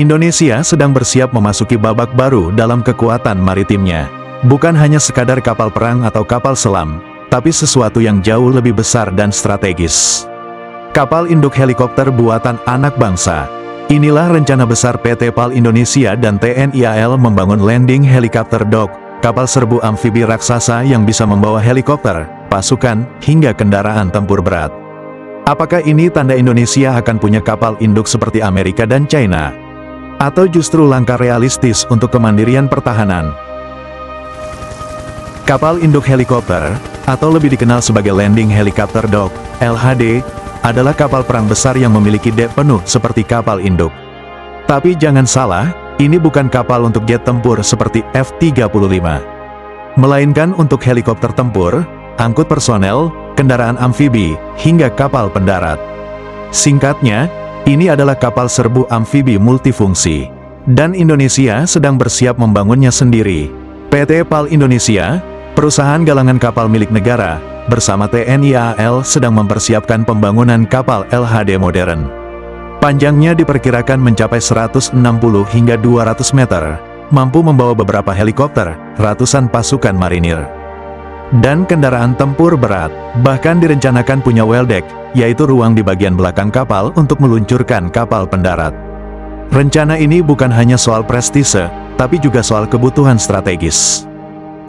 Indonesia sedang bersiap memasuki babak baru dalam kekuatan maritimnya. Bukan hanya sekadar kapal perang atau kapal selam, tapi sesuatu yang jauh lebih besar dan strategis. Kapal induk helikopter buatan anak bangsa. Inilah rencana besar PT PAL Indonesia dan TNI AL membangun landing helicopter dock, kapal serbu amfibi raksasa yang bisa membawa helikopter, pasukan, hingga kendaraan tempur berat. Apakah ini tanda Indonesia akan punya kapal induk seperti Amerika dan China? Atau justru langkah realistis untuk kemandirian pertahanan? Kapal induk helikopter, atau lebih dikenal sebagai Landing Helicopter Dock, LHD, adalah kapal perang besar yang memiliki dek penuh seperti kapal induk. Tapi jangan salah, ini bukan kapal untuk jet tempur seperti F-35. Melainkan untuk helikopter tempur, angkut personel, kendaraan amfibi, hingga kapal pendarat. Singkatnya, ini adalah kapal serbu amfibi multifungsi. Dan Indonesia sedang bersiap membangunnya sendiri. PT PAL Indonesia, perusahaan galangan kapal milik negara, bersama TNI AL sedang mempersiapkan pembangunan kapal LHD modern. Panjangnya diperkirakan mencapai 160 hingga 200 meter, mampu membawa beberapa helikopter, ratusan pasukan marinir, dan kendaraan tempur berat. Bahkan direncanakan punya well deck, yaitu ruang di bagian belakang kapal untuk meluncurkan kapal pendarat. Rencana ini bukan hanya soal prestise, tapi juga soal kebutuhan strategis.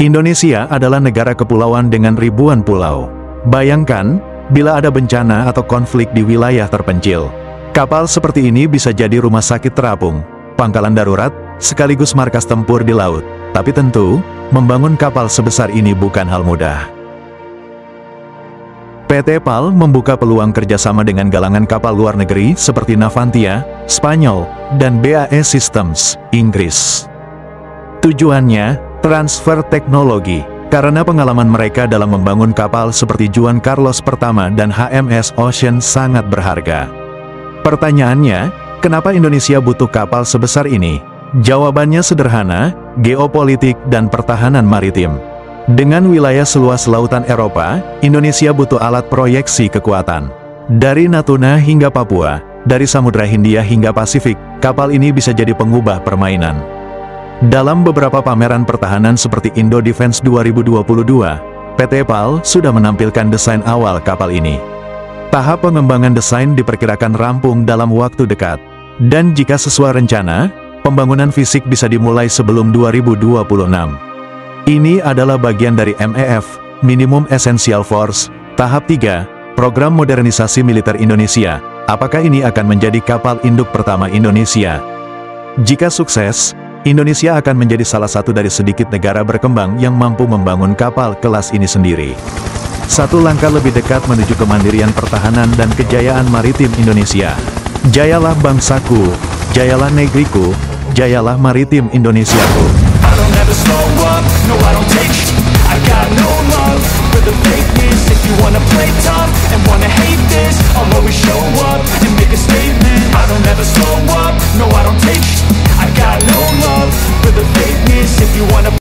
Indonesia adalah negara kepulauan dengan ribuan pulau. Bayangkan, bila ada bencana atau konflik di wilayah terpencil, kapal seperti ini bisa jadi rumah sakit terapung, pangkalan darurat, sekaligus markas tempur di laut. Tapi tentu, membangun kapal sebesar ini bukan hal mudah. PT PAL membuka peluang kerjasama dengan galangan kapal luar negeri seperti Navantia, Spanyol, dan BAE Systems, Inggris. Tujuannya, transfer teknologi, karena pengalaman mereka dalam membangun kapal seperti Juan Carlos pertama dan HMS Ocean sangat berharga. Pertanyaannya, kenapa Indonesia butuh kapal sebesar ini? Jawabannya sederhana, geopolitik dan pertahanan maritim. Dengan wilayah seluas lautan Eropa, Indonesia butuh alat proyeksi kekuatan. Dari Natuna hingga Papua, dari Samudra Hindia hingga Pasifik, kapal ini bisa jadi pengubah permainan. Dalam beberapa pameran pertahanan seperti Indo Defense 2022, PT PAL sudah menampilkan desain awal kapal ini. Tahap pengembangan desain diperkirakan rampung dalam waktu dekat. Dan jika sesuai rencana, pembangunan fisik bisa dimulai sebelum 2026. Ini adalah bagian dari MEF, Minimum Essential Force, tahap 3, Program Modernisasi Militer Indonesia. Apakah ini akan menjadi kapal induk pertama Indonesia? Jika sukses, Indonesia akan menjadi salah satu dari sedikit negara berkembang yang mampu membangun kapal kelas ini sendiri. Satu langkah lebih dekat menuju kemandirian pertahanan dan kejayaan maritim Indonesia. Jayalah bangsaku, jayalah negeriku, jayalah maritim Indonesiaku.